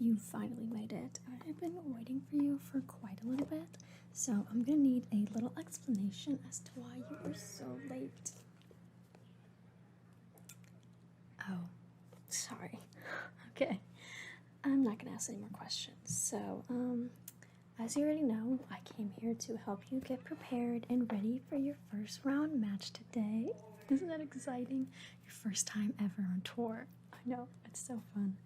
You finally made it. I've been waiting for you for quite a little bit, so I'm gonna need a little explanation as to why you were so late. Oh, sorry. Okay, I'm not gonna ask any more questions. So, as you already know, I came here to help you get prepared and ready for your first round match today. Isn't that exciting? Your first time ever on tour. I know, it's so fun.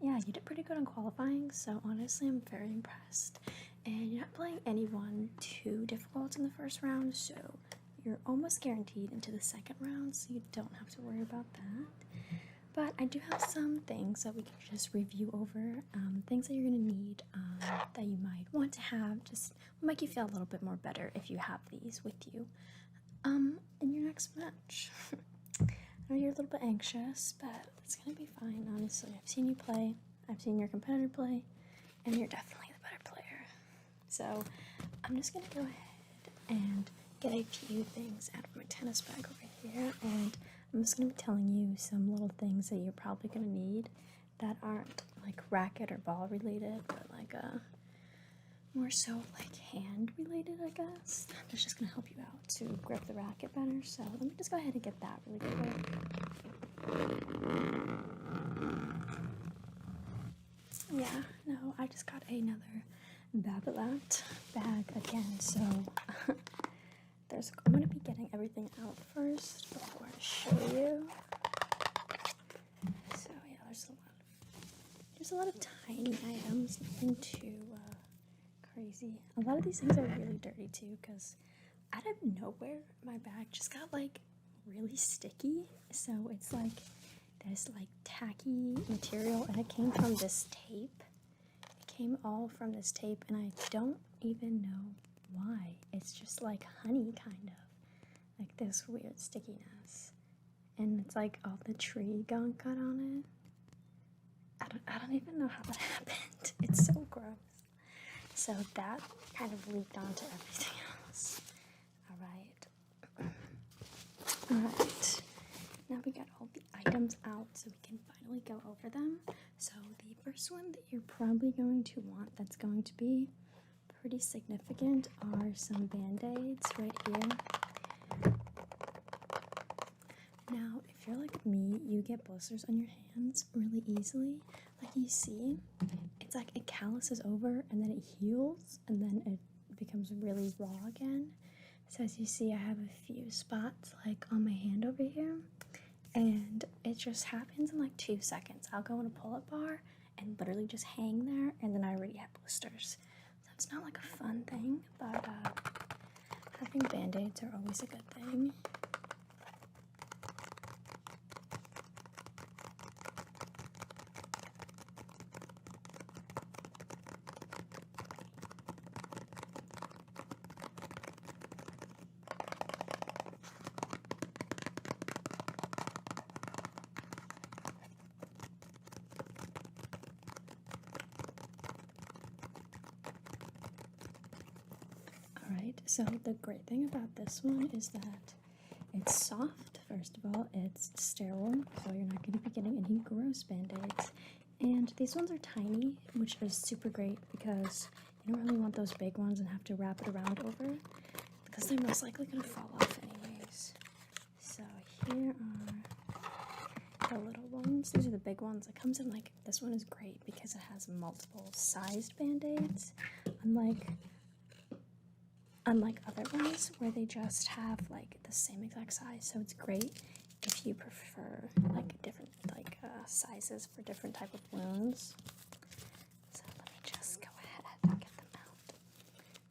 Yeah, you did pretty good on qualifying, so honestly, I'm very impressed. And you're not playing anyone too difficult in the first round, so you're almost guaranteed into the second round, so you don't have to worry about that. But I do have some things that we can just review over, things that you're going to need, that you might want to have, just will make you feel a little bit more better if you have these with you in your next match. I know you're a little bit anxious, but it's going to be fine, honestly. I've seen you play, I've seen your competitor play, and you're definitely the better player. So I'm just going to go ahead and get a few things out of my tennis bag over here, and I'm just going to be telling you some little things that you're probably going to need that aren't like racket or ball related, but like more so like hand related, I guess. That's just going to help you out to grip the racket better. So let me just go ahead and get that really quick. Yeah, no, I just got another Babolat bag again, so I'm going to be getting everything out first before I show you. So yeah, there's a lot of tiny items, nothing too crazy. A lot of these things are really dirty too, because out of nowhere my bag just got like really sticky. So it's like this like tacky material, and it came from this tape. It came all from this tape, and I don't even know why. It's just like honey, kind of like this weird stickiness, and it's like all the tree gunk got on it. I don't even know how that happened. It's so gross. So that kind of leaked onto everything else. Alright, now we got all the items out, so we can finally go over them. So the first one that you're probably going to want, that's going to be pretty significant, are some band-aids right here. Now, if you're like me, you get blisters on your hands really easily. Like you see, it's like it calluses over and then it heals and then it becomes really raw again. So as you see, I have a few spots like on my hand over here, and it just happens in like 2 seconds. I'll go in a pull-up bar and literally just hang there, and then I already have blisters. So it's not like a fun thing, but having band-aids are always a good thing. Alright, so the great thing about this one is that it's soft, first of all, it's sterile, so you're not going to be getting any gross band-aids. And these ones are tiny, which is super great because you don't really want those big ones and have to wrap it around over, because they're most likely going to fall off anyways. So here are the little ones. These are the big ones. It comes in like, this one is great because it has multiple sized band-aids, unlike other ones where they just have like the same exact size. So it's great if you prefer like different sizes for different type of wounds. So let me just go ahead and get them out.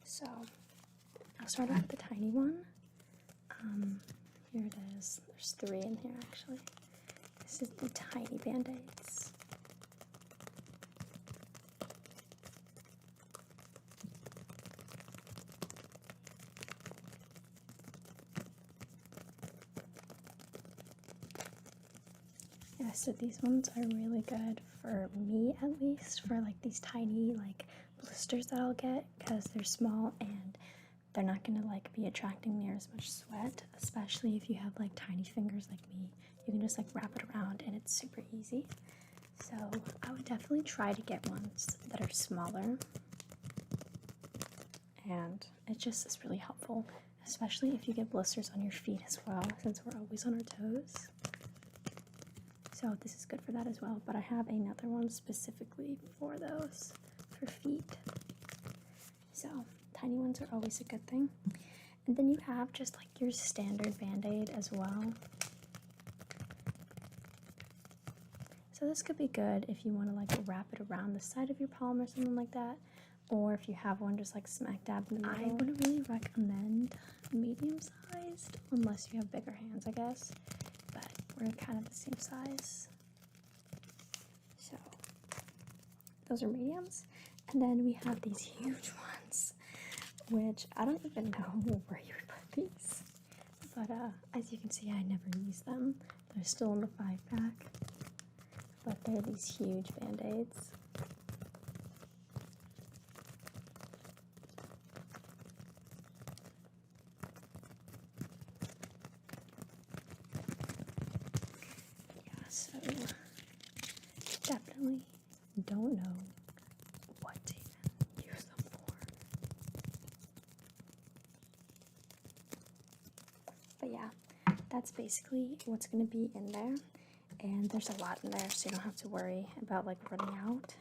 So I'll start off with the tiny one. Here it is. There's 3 in here actually. This is the tiny band-aids. Yeah, so these ones are really good for me, at least, for like these tiny like blisters that I'll get, because they're small and they're not gonna like be attracting near as much sweat, especially if you have like tiny fingers like me. You can just like wrap it around and it's super easy. So I would definitely try to get ones that are smaller, and it just is really helpful, especially if you get blisters on your feet as well, since we're always on our toes. So this is good for that as well, but I have another one specifically for those, for feet. So tiny ones are always a good thing. And then you have just like your standard band-aid as well. So this could be good if you want to like wrap it around the side of your palm or something like that, or if you have one just like smack dab in the middle. I wouldn't really recommend medium sized unless you have bigger hands, I guess, but we're kind of the same size. So those are mediums. And then we have these huge ones, which I don't even know where you would put these, but as you can see, I never use them. They're still in the 5-pack. But they're these huge band-aids. Yeah, so definitely don't know what to even use them for. But yeah, that's basically what's going to be in there. And there's a lot in there, so you don't have to worry about like running out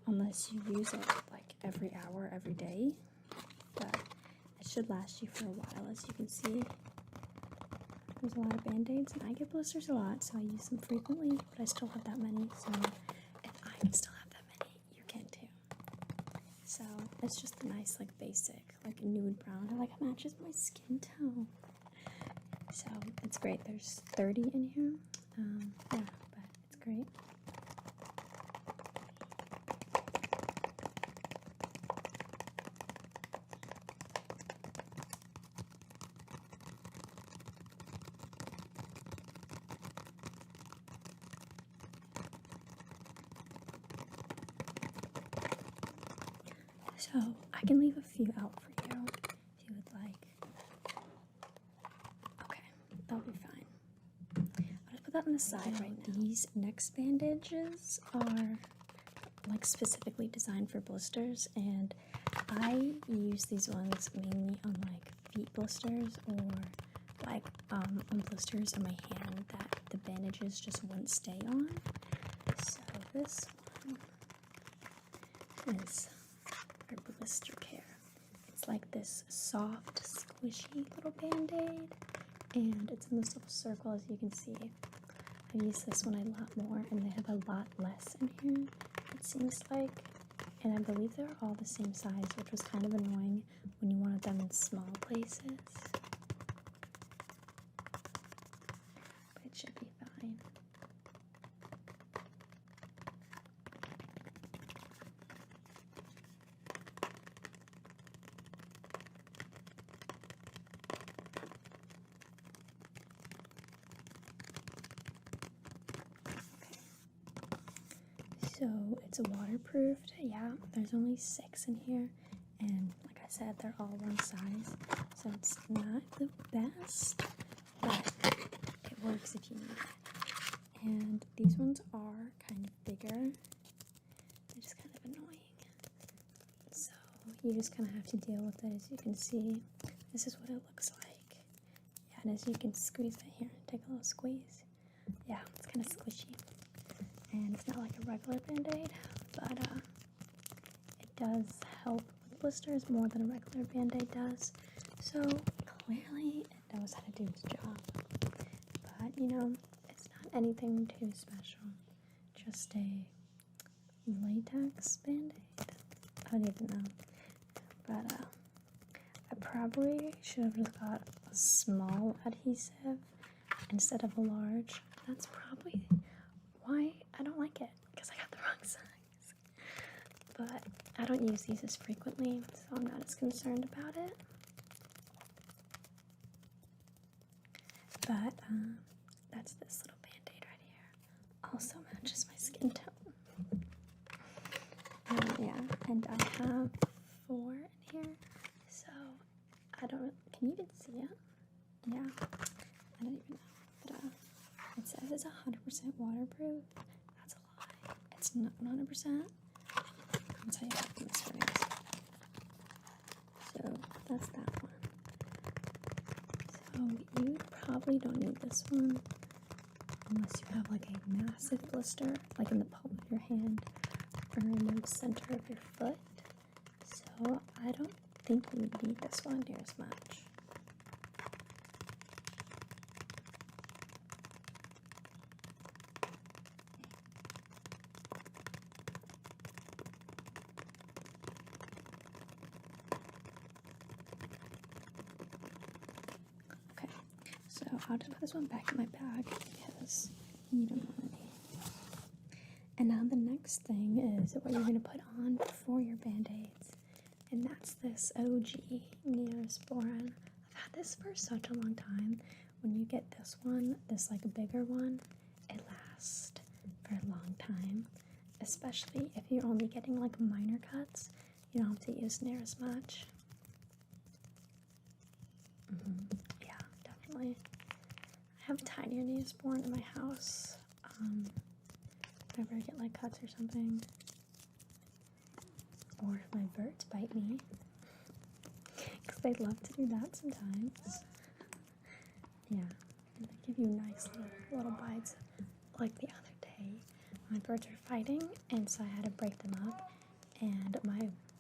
unless you use it like every hour, every day. But it should last you for a while. As you can see, there's a lot of band-aids, and I get blisters a lot, so I use them frequently, but I still have that many. So if I can still have that many, you can too. So it's just a nice like basic like nude brown. I like it matches my skin tone. So it's great. There's 30 in here. Yeah, but it's great. So I can leave a few out for you if you would like. Okay, that'll be fine. I'll just put that on the side right now. These next bandages are like specifically designed for blisters, and I use these ones mainly on like feet blisters or like on blisters on my hand that the bandages just wouldn't stay on. So this one is for Blister Care. It's like this soft, squishy little band-aid, and it's in this little circle, as you can see. I use this one a lot more, and they have a lot less in here, it seems like. And I believe they're all the same size, which was kind of annoying when you wanted them in small places. But it should be fine. So it's waterproofed. Yeah, there's only 6 in here, and like I said, they're all one size, so it's not the best, but it works if you need it. And these ones are kind of bigger. They're just kind of annoying, so you just kind of have to deal with it. As you can see, this is what it looks like. Yeah, and as you can squeeze it here, take a little squeeze. Yeah, it's kind of squishy. And it's not like a regular band-aid, but it does help with blisters more than a regular band-aid does. So clearly it knows how to do its job. But you know, it's not anything too special. Just a latex band-aid. I don't even know. But I probably should have just got a small adhesive instead of a large. That's probably why I don't like it, because I got the wrong size. But I don't use these as frequently, so I'm not as concerned about it. But that's this little band-aid right here. Also matches my skin tone. Yeah, and I have 4 in here, so I don't, can you even see it? Yeah, I don't even know, but it says it's 100% waterproof. That's a lot. it's not 100%. I'll tell you how this one is. So that's that one. So you probably don't need this one unless you have like a massive blister, like in the palm of your hand or in the center of your foot. So I don't think you would need this one near as much. Okay, so I'll just put this one back in my bag because you don't want any. And now the next thing is what you're going to put on for your band-aids. And that's this OG Neosporin. I've had this for such a long time. When you get this one, this like a bigger one, it lasts for a long time. Especially if you're only getting like minor cuts, you don't have to use near as much. Yeah, definitely. I have tinier Neosporin in my house. Whenever I get like cuts or something. Or if my birds bite me, because they love to do that sometimes. Yeah, and they give you nice little bites. Like the other day, my birds were fighting, and so I had to break them up. And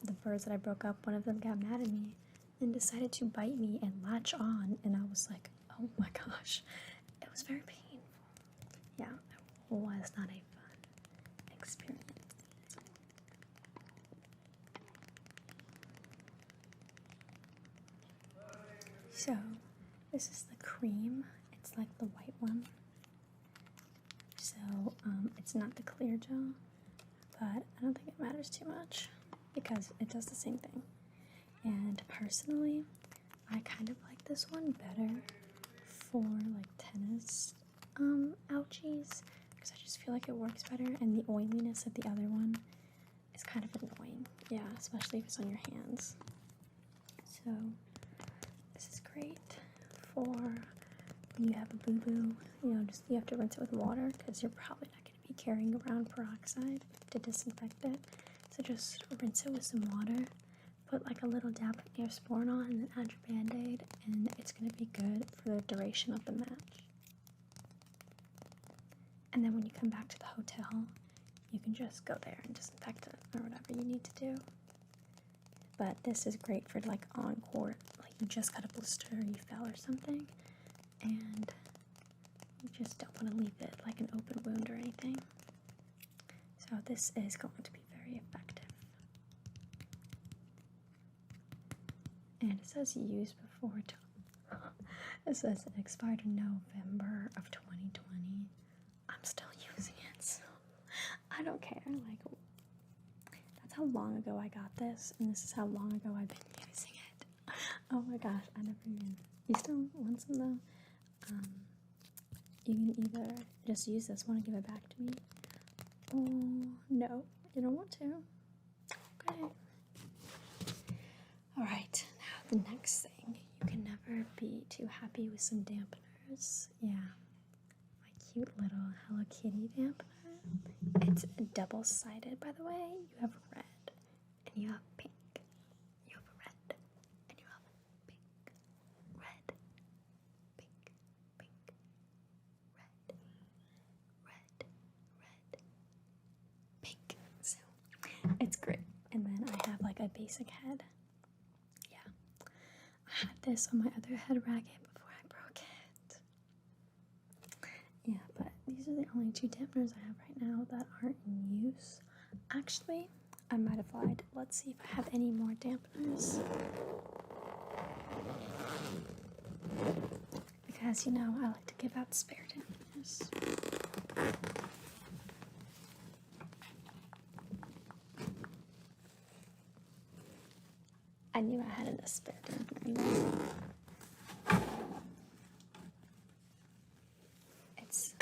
the birds that I broke up, one of them got mad at me and decided to bite me and latch on. And I was like, oh my gosh, it was very painful. Yeah, it was not a fun experience. So, this is the cream. It's like the white one. So, it's not the clear gel, but I don't think it matters too much because it does the same thing. And personally, I kind of like this one better for like tennis ouchies because I just feel like it works better, and the oiliness of the other one is kind of annoying. Yeah, especially if it's on your hands. So, this is great for when you have a boo-boo. You know, just you have to rinse it with water because you're probably not going to be carrying around peroxide to disinfect it. So just rinse it with some water, put like a little dab of Neosporin on, and then add your Band-Aid, and it's going to be good for the duration of the match. And then when you come back to the hotel, you can just go there and disinfect it or whatever you need to do. But this is great for like on court, like you just got a blister or you fell or something, and you just don't want to leave it like an open wound or anything. So this is going to be very effective. And it says used before, it says it expired in November of 2020. I'm still using it, so I don't care. Like, that's how long ago I got this, and this is how long ago I've been using it. Oh my gosh, I never even. You still want some though? You can either just use this one and give it back to me. Oh, no, you don't want to. Okay. Alright, now the next thing. You can never be too happy with some dampeners. Yeah. My cute little Hello Kitty dampener. It's double-sided, by the way. You have red and you have pink. You have red and you have pink. Red, pink, pink, red, red, red, pink. So it's great. And then I have like a basic head. Yeah. I had this on my other head racket before I broke it. Yeah, but these are the only two dampeners I have right now that aren't in use. Actually, I might have lied. Let's see if I have any more dampeners. Because, you know, I like to give out spare dampeners. I knew I had a spare dampener. It's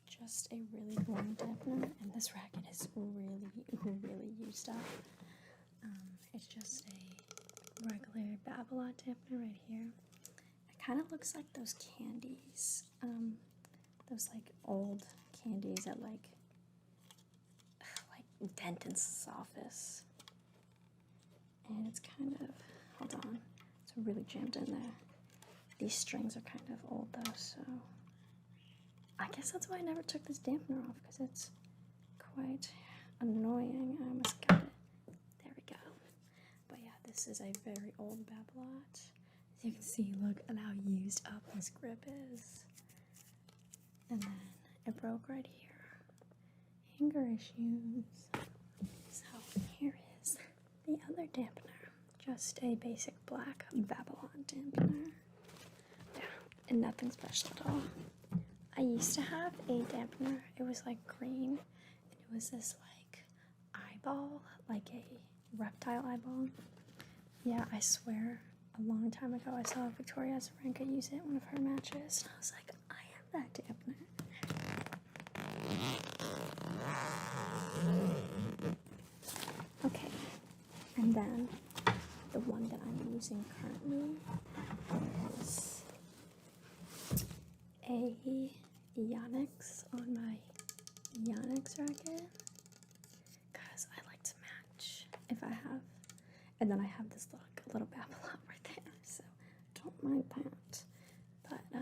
just a really boring dampener, and this racket is really, really used up. It's just a regular Babolat dampener right here. It kind of looks like those candies, those like old candies at like dentist's office. And it's kind of, hold on, it's really jammed in there. These strings are kind of old though, so I guess that's why I never took this dampener off, because it's quite annoying. I almost got it. There we go. But yeah, this is a very old Babolat. As you can see, look at how used up this grip is. And then it broke right here. Hanger issues. So here is the other dampener. Just a basic black Babolat dampener. Yeah, and nothing special at all. I used to have a dampener. It was like green, and it was this like eyeball, like a reptile eyeball. Yeah, I swear, a long time ago I saw Victoria Azarenka use it in one of her matches, and I was like, I have that dampener. Okay, and then the one that I'm using currently is a Yonex on my Yonex racket, because I like to match if I have, and then I have this little Babolat right there, so don't mind that. But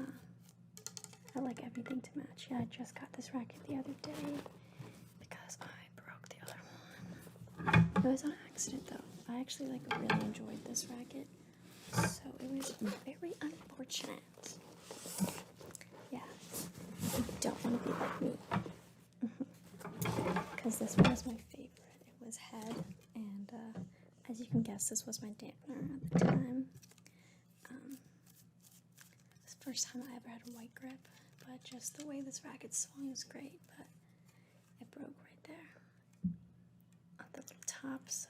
I like everything to match. Yeah, I just got this racket the other day because I broke the other one. It was on accident though. I actually really enjoyed this racket, so it was very unfortunate. Yeah, you don't want to be like me, because this one was my favorite. It was Head, and as you can guess, this was my dampener at the time. It's the first time I ever had a white grip, but just the way this racket swung was great, but it broke right there on the little top, so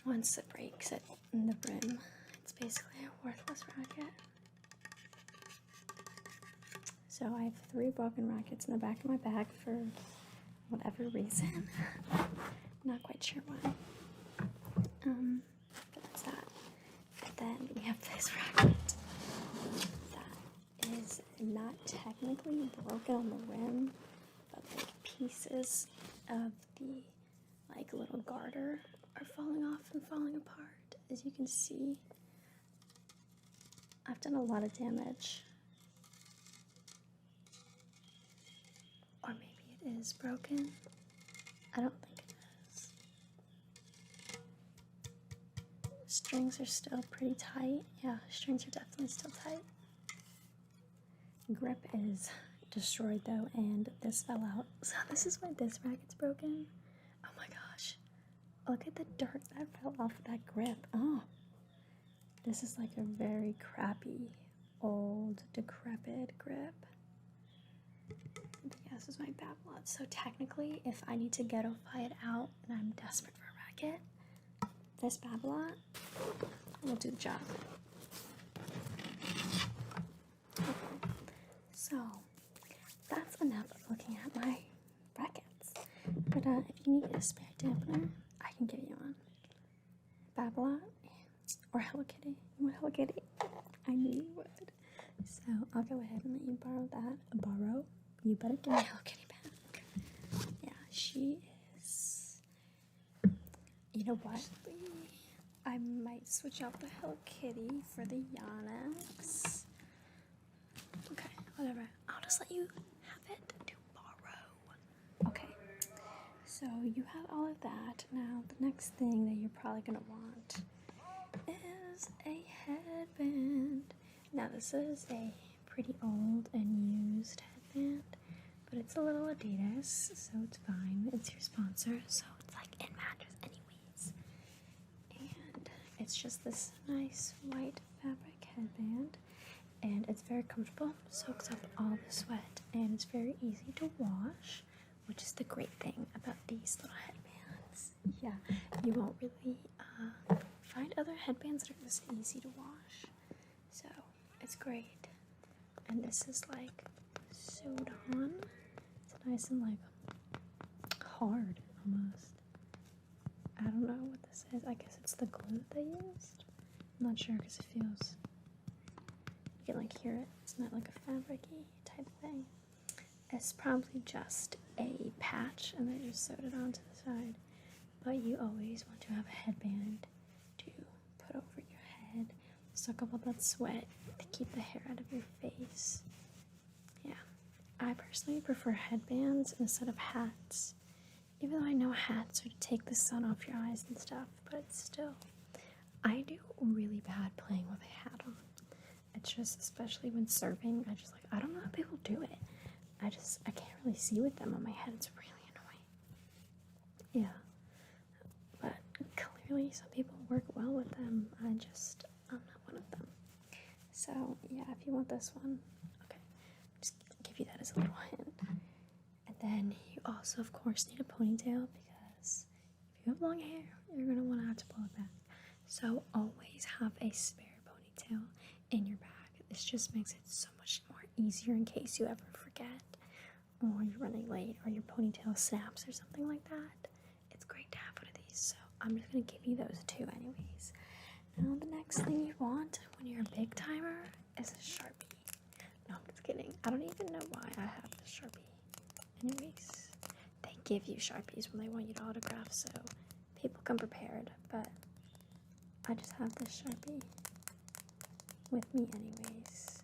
once it breaks it in the brim, it's basically a worthless racket. So I have 3 broken rackets in the back of my bag for whatever reason. Not quite sure why. But that's that. And then we have this racket that is not technically broken on the rim, but like pieces of the little garter are falling off and falling apart. As you can see, I've done a lot of damage. Or maybe it is broken. I don't think it is. Strings are still pretty tight. Yeah, strings are definitely still tight. Grip is destroyed though, and this fell out. So this is why this racket's broken. Oh my gosh. Look at the dirt that fell off of that grip. Oh. This is like a very crappy, old, decrepit grip. But yeah, this is my Babolat. So technically, if I need to ghetto-fy it out and I'm desperate for a racket, this Babolat will do the job. Okay. So that's enough of looking at my rackets. But if you need a spare dampener, I can give you one. Babolat or Hello Kitty. You want Hello Kitty? I knew you would. So I'll go ahead and let you borrow that. Borrow? You better give me Hello Kitty back. Yeah, she is. You know what? I might switch out the Hello Kitty for the Yonex. Okay, whatever. I'll just let you have it to borrow. Okay. So you have all of that. Now the next thing that you're probably gonna want is a headband. Now this is a pretty old and used headband, but it's a little Adidas, so it's fine. It's your sponsor, so it's like it matters anyways. And it's just this nice white fabric headband, and it's very comfortable, soaks up all the sweat, and it's very easy to wash, which is the great thing about these little headbands. Yeah, you won't really find other headbands that are this easy to wash, so it's great. And this is like sewed on. It's nice and like hard almost. I don't know what this is. I guess it's the glue that they used. I'm not sure because it feels, you can like hear it. It's not like a fabric-y type thing. it's probably just a patch and they just sewed it onto the side. But you always want to have a headband to put over your head, suck up all that sweat to keep the hair out of your face. Yeah, I personally prefer headbands instead of hats. Even though I know hats are to take the sun off your eyes and stuff, but still, I do really bad playing with a hat on. It's just, especially when surfing, I don't know how people do it. I can't really see with them on my head. It's really annoying. Yeah, but clearly some people work well with them. I'm not one of them. So yeah, if you want this one, okay, just give you that as a little hint. And then you also, of course, need a ponytail because if you have long hair, you're gonna want to have to pull it back. So always have a spare ponytail in your bag. This just makes it so much more easier in case you ever forget, or you're running late, or your ponytail snaps or something like that. It's great to have one of these, so I'm just gonna give you those two anyways. Now the next thing you want when you're a big timer is a Sharpie. No, I'm just kidding. I don't even know why I have the Sharpie. Anyways, they give you Sharpies when they want you to autograph, so people come prepared, but I just have this Sharpie with me anyways.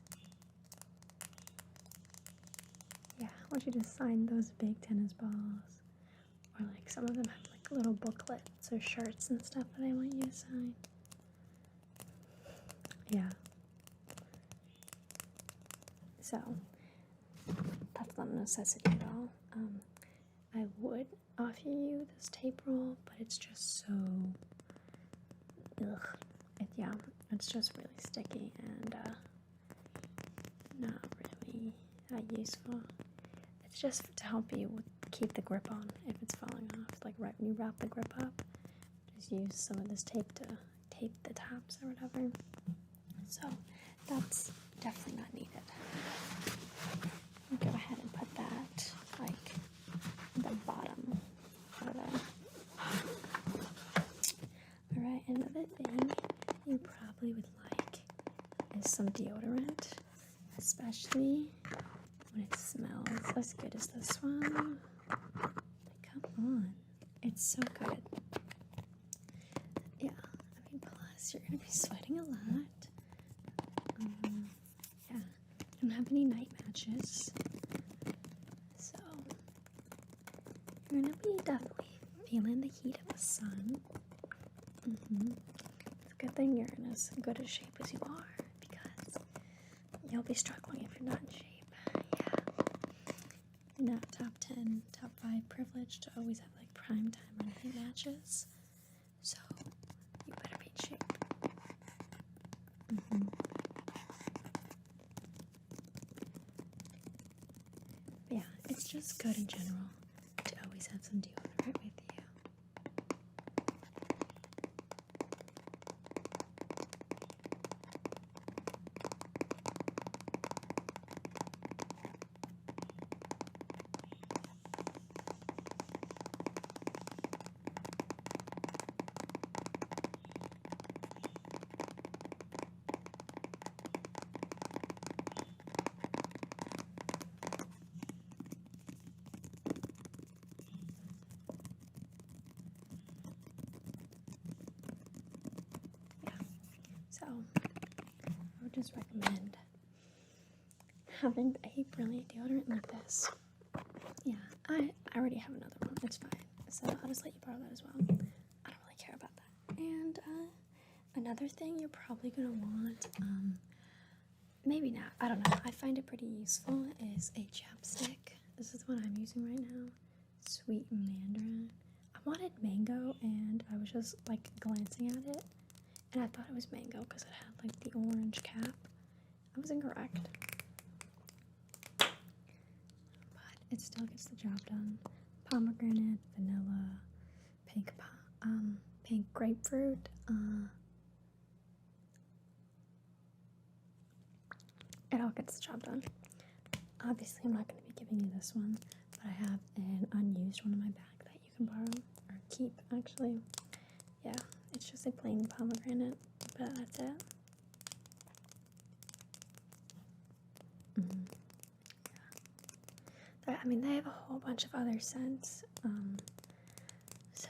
Yeah, I want you to sign those big tennis balls, or like some of them have like little booklets or shirts and stuff that I want you to sign. Yeah. So that's not a necessity at all. I would offer you this tape roll, but it's just so it's just really sticky and not really that useful. It's just to help you keep the grip on if it's falling off. Like right when you wrap the grip up, just use some of this tape to tape the tabs or whatever. So that's definitely not needed. I'll go ahead and put that like at the bottom of it. Alright, another thing you probably would like is some deodorant, especially when it smells as good as this one. Like, come on, it's so good. Yeah, I mean, plus you're gonna be sweating a lot. Yeah, I don't have any night matches, so you're gonna be definitely feeling the heat of the sun. It's a good thing you're in as good a shape as you are, because you'll be struggling if you're not in shape. Yeah. You're not top 10, top 5 privileged to always have like prime time or night matches. So you better be in shape. But yeah, it's just good in general to always have some deodorant with you. So, I would just recommend having a brilliant deodorant like this. Yeah, I already have another one, it's fine. So I'll just let you borrow that as well. I don't really care about that. And another thing you're probably gonna want, maybe not, I don't know, I find it pretty useful, is a chapstick. This is what I'm using right now. Sweet Mandarin. I wanted mango and I was just like glancing at it, and I thought it was mango because it had like the orange cap. I was incorrect, but it still gets the job done. Pomegranate, vanilla, pink grapefruit. It all gets the job done. Obviously, I'm not going to be giving you this one, but I have an unused one in my bag that you can borrow or keep. Actually, yeah, it's just a plain pomegranate, but that's it. Yeah. But I mean, they have a whole bunch of other scents. So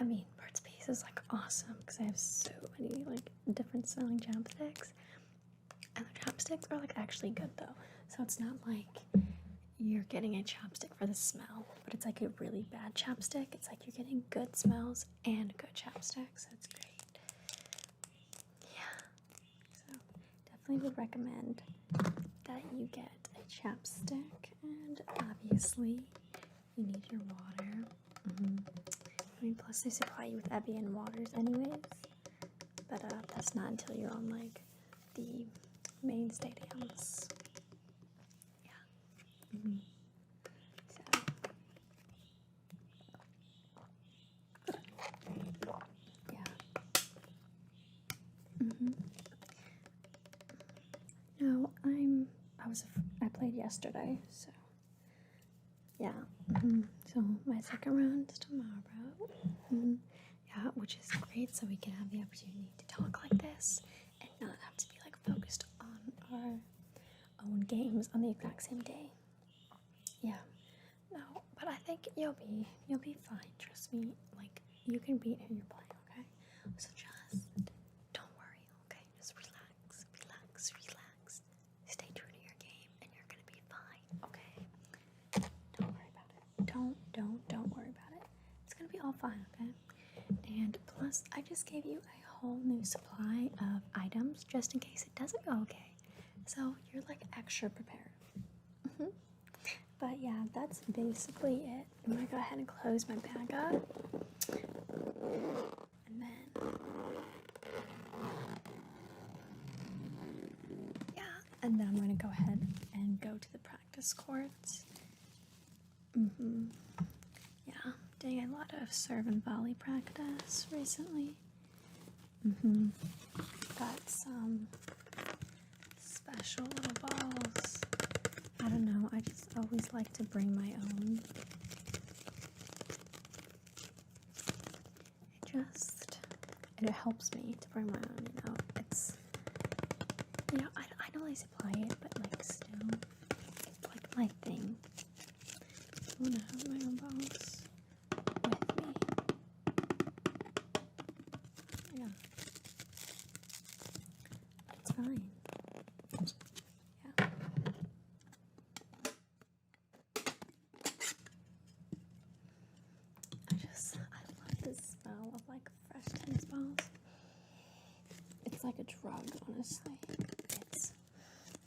I mean, Burt's Bees is like awesome because I have so many like different smelling chapsticks, and the chapsticks are like actually good though. So it's not like you're getting a chapstick for the smell, but it's like a really bad chapstick. It's like you're getting good smells and good chapstick, so it's great. Yeah, so definitely would recommend that you get a chapstick, and obviously you need your water. I mean, plus they supply you with Evian waters anyways, but that's not until you're on like the main stadiums. Yeah. So yeah. No, I played yesterday, so yeah. So my second round is tomorrow. Yeah, which is great, so we can have the opportunity to talk like this and not have to be like focused on our own games on the exact same day. Yeah. No, but I think you'll be fine. Trust me. Like you can beat who you're playing. Okay. So just don't worry. Okay. Just relax. Stay true to your game, and you're gonna be fine. Okay. Don't worry about it. Don't worry about it. It's gonna be all fine. Okay. And plus, I just gave you a whole new supply of items just in case it doesn't go okay. So you're like extra prepared. But yeah, that's basically it. I'm gonna go ahead and close my bag up. And then, yeah, and then I'm gonna go ahead and go to the practice courts. Yeah, doing a lot of serve and volley practice recently. Got some special little balls. I don't know, I just always like to bring my own. It helps me to bring my own, you know. It's, you know, I know I supply it, but like still, it's like my thing. I want to have my own balls with me. Yeah. It's fine. Yeah. I love this smell of like fresh tennis balls. It's like a drug, honestly.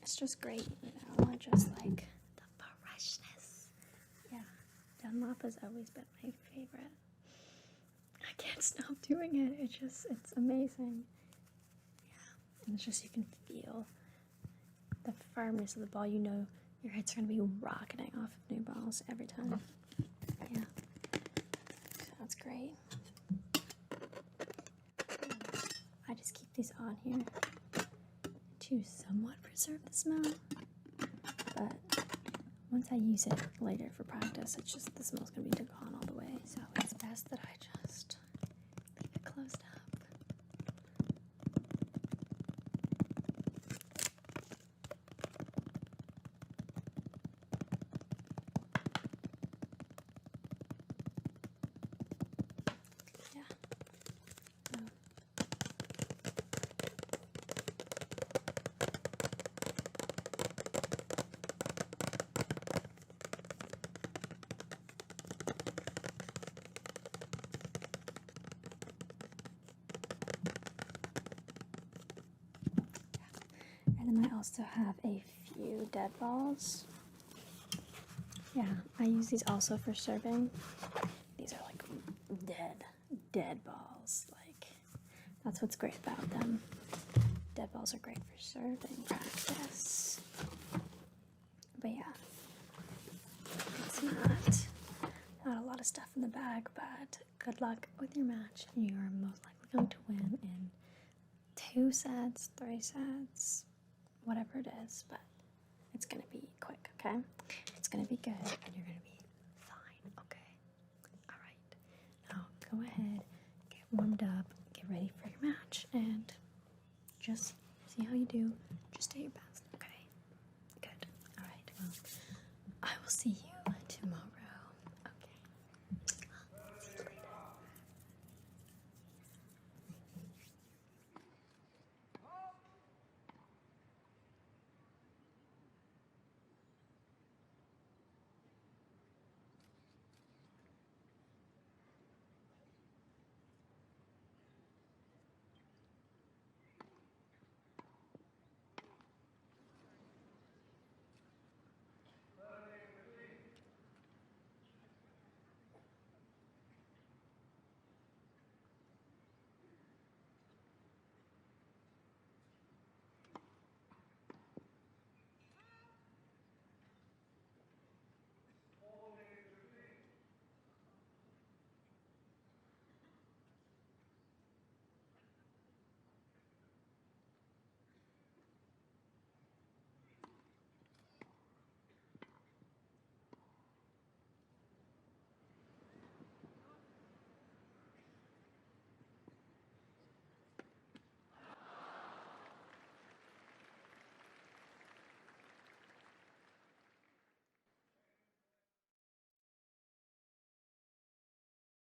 It's just great, you know, just like the freshness. Yeah, Dunlop has always been my favorite. I can't stop doing it. It's amazing. Yeah, and it's just, you can feel the firmness of the ball. You know your hits are going to be rocketing off of new balls every time. Yeah, so that's great. I just keep these on here to somewhat preserve the smell, but once I use it later for practice, it's just, the smell's gonna be gone all the way, so it's best that I just leave it closed up. Yeah. So. And then I also have a few dead balls. Yeah, I use these also for serving. These are like dead balls. Like, that's what's great about them. Dead balls are great for serving practice. But yeah, it's not a lot of stuff in the bag, but good luck with your match. You are most likely going to win in 2 sets, 3 sets, whatever it is, but it's gonna be quick, okay? It's gonna be good, and you're gonna be fine, okay? Alright, now go ahead, get warmed up, get ready for your match, and just see how you do. Just do your best, okay? Good. Alright, well, I will see you